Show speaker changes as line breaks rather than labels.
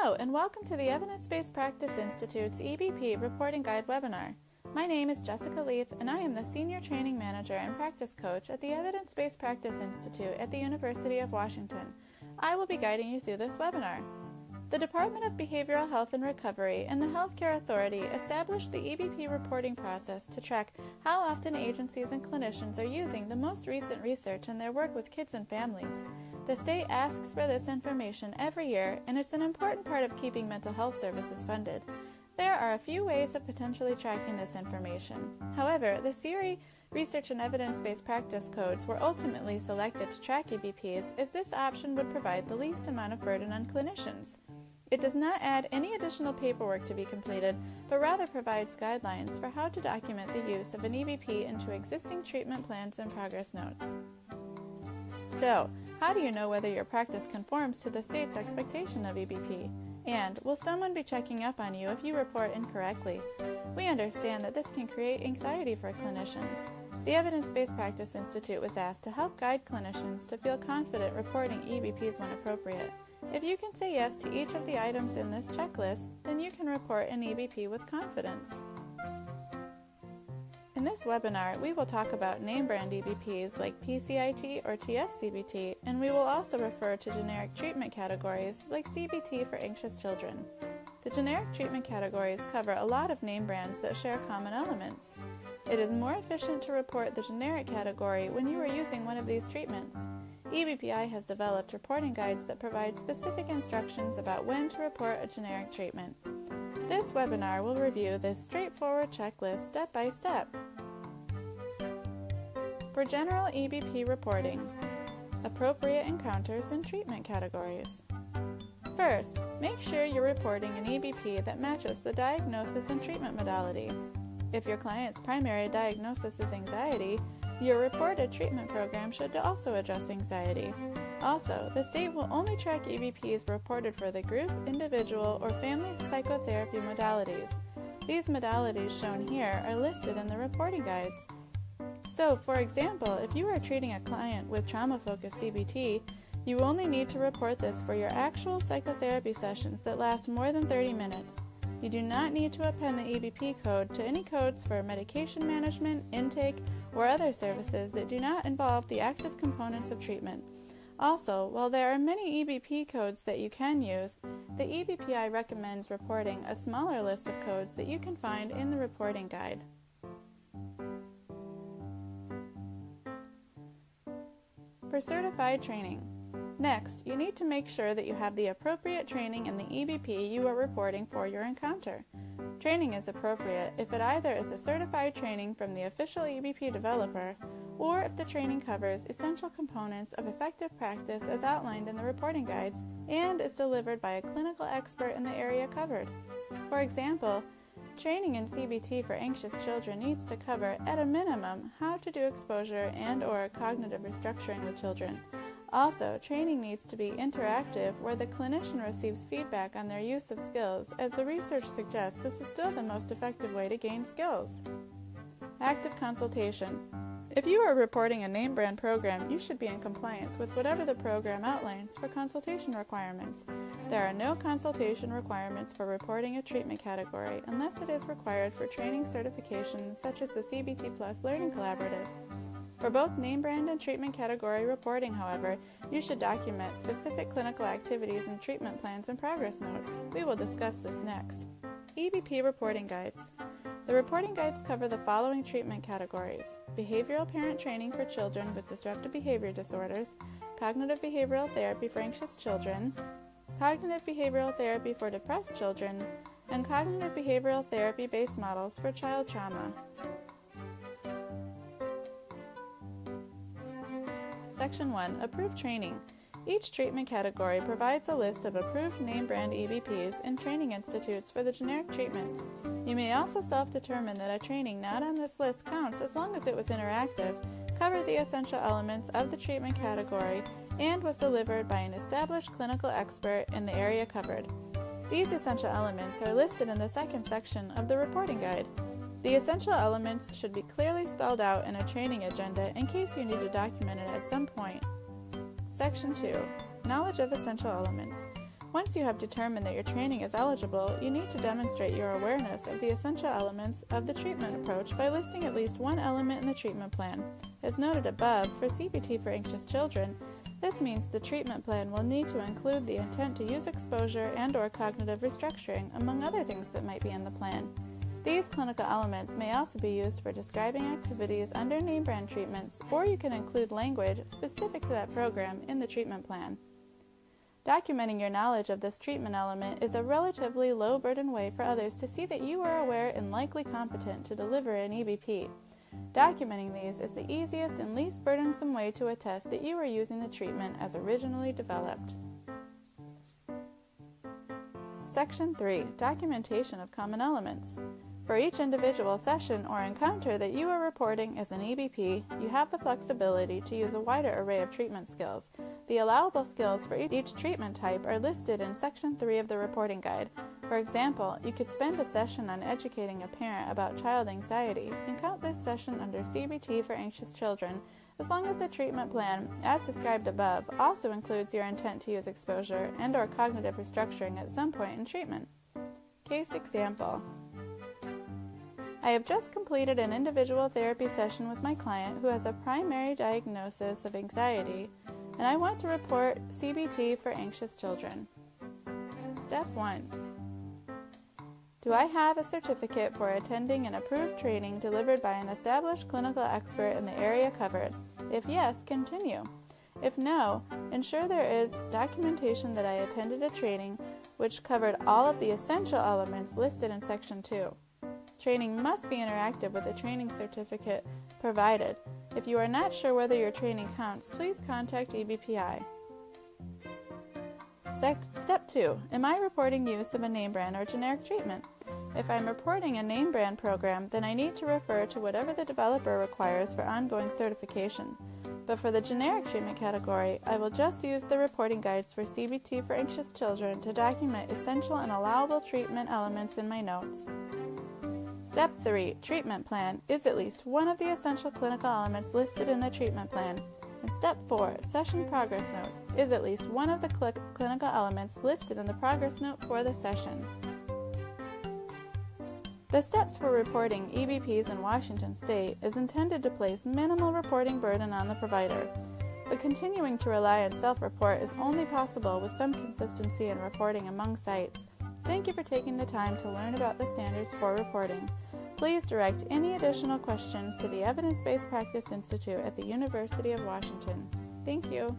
Hello, and welcome to the Evidence-Based Practice Institute's EBPI Reporting Guide webinar. My name is Jessica Leith, and I am the Senior Training Manager and Practice Coach at the Evidence-Based Practice Institute at the University of Washington. I will be guiding you through this webinar. The Department of Behavioral Health and Recovery and the Healthcare Authority established the EBP reporting process to track how often agencies and clinicians are using the most recent research in their work with kids and families. The state asks for this information every year, and it's an important part of keeping mental health services funded. There are a few ways of potentially tracking this information. However, the SERI Research and Evidence-Based Practice Codes were ultimately selected to track EBPs as this option would provide the least amount of burden on clinicians. It does not add any additional paperwork to be completed, but rather provides guidelines for how to document the use of an EBP into existing treatment plans and progress notes. So, how do you know whether your practice conforms to the state's expectation of EBP? And will someone be checking up on you if you report incorrectly? We understand that this can create anxiety for clinicians. The Evidence-Based Practice Institute was asked to help guide clinicians to feel confident reporting EBPs when appropriate. If you can say yes to each of the items in this checklist, then you can report an EBP with confidence. In this webinar, we will talk about name-brand EBPs like PCIT or TF-CBT, and we will also refer to generic treatment categories like CBT for anxious children. The generic treatment categories cover a lot of name brands that share common elements. It is more efficient to report the generic category when you are using one of these treatments. EBPI has developed reporting guides that provide specific instructions about when to report a generic treatment. This webinar will review this straightforward checklist step by step. For general EBP reporting, appropriate encounters and treatment categories. First, make sure you're reporting an EBP that matches the diagnosis and treatment modality. If your client's primary diagnosis is anxiety, your reported treatment program should also address anxiety. Also, the state will only track EBPs reported for the group, individual, or family psychotherapy modalities. These modalities shown here are listed in the reporting guides. So, for example, if you are treating a client with trauma-focused CBT, you only need to report this for your actual psychotherapy sessions that last more than 30 minutes. You do not need to append the EBP code to any codes for medication management, intake, or other services that do not involve the active components of treatment. Also, while there are many EBP codes that you can use, the EBPI recommends reporting a smaller list of codes that you can find in the reporting guide. For certified training. Next, you need to make sure that you have the appropriate training in the EBP you are reporting for your encounter. Training is appropriate if it either is a certified training from the official EBP developer, or if the training covers essential components of effective practice as outlined in the reporting guides and is delivered by a clinical expert in the area covered. For example, training in CBT for anxious children needs to cover, at a minimum, how to do exposure and/or cognitive restructuring with children. Also, training needs to be interactive where the clinician receives feedback on their use of skills, as the research suggests this is still the most effective way to gain skills. Active consultation. If you are reporting a name brand program, you should be in compliance with whatever the program outlines for consultation requirements. There are no consultation requirements for reporting a treatment category unless it is required for training certifications such as the CBT Plus Learning Collaborative. For both name brand and treatment category reporting, however, you should document specific clinical activities and treatment plans and progress notes. We will discuss this next. EBP reporting guides. The reporting guides cover the following treatment categories: behavioral parent training for children with disruptive behavior disorders, cognitive behavioral therapy for anxious children, cognitive behavioral therapy for depressed children, and cognitive behavioral therapy-based models for child trauma. Section 1. Approved training. Each treatment category provides a list of approved name-brand EBPs and training institutes for the generic treatments. You may also self-determine that a training not on this list counts as long as it was interactive, covered the essential elements of the treatment category, and was delivered by an established clinical expert in the area covered. These essential elements are listed in the second section of the reporting guide. The essential elements should be clearly spelled out in a training agenda in case you need to document it at some point. Section 2. Knowledge of essential elements. Once you have determined that your training is eligible, you need to demonstrate your awareness of the essential elements of the treatment approach by listing at least one element in the treatment plan. As noted above, for CBT for anxious children, this means the treatment plan will need to include the intent to use exposure and/or cognitive restructuring, among other things that might be in the plan. These clinical elements may also be used for describing activities under name brand treatments, or you can include language specific to that program in the treatment plan. Documenting your knowledge of this treatment element is a relatively low-burden way for others to see that you are aware and likely competent to deliver an EBP. Documenting these is the easiest and least burdensome way to attest that you are using the treatment as originally developed. Section 3. Documentation of common elements. For each individual session or encounter that you are reporting as an EBP, you have the flexibility to use a wider array of treatment skills. The allowable skills for each treatment type are listed in Section 3 of the reporting guide. For example, you could spend a session on educating a parent about child anxiety and count this session under CBT for anxious children, as long as the treatment plan, as described above, also includes your intent to use exposure and/or cognitive restructuring at some point in treatment. Case example. I have just completed an individual therapy session with my client who has a primary diagnosis of anxiety, and I want to report CBT for anxious children. Step 1. Do I have a certificate for attending an approved training delivered by an established clinical expert in the area covered? If yes, continue. If no, ensure there is documentation that I attended a training which covered all of the essential elements listed in Section 2. Training must be interactive with the training certificate provided. If you are not sure whether your training counts, please contact EBPI. Step 2. Am I reporting use of a name brand or generic treatment? If I'm reporting a name brand program, then I need to refer to whatever the developer requires for ongoing certification. But for the generic treatment category, I will just use the reporting guides for CBT for anxious children to document essential and allowable treatment elements in my notes. Step 3. Treatment plan is at least one of the essential clinical elements listed in the treatment plan. And Step 4. Session progress notes is at least one of the clinical elements listed in the progress note for the session. The steps for reporting EBPs in Washington State is intended to place minimal reporting burden on the provider, but continuing to rely on self-report is only possible with some consistency in reporting among sites. Thank you for taking the time to learn about the standards for reporting. Please direct any additional questions to the Evidence-Based Practice Institute at the University of Washington. Thank you.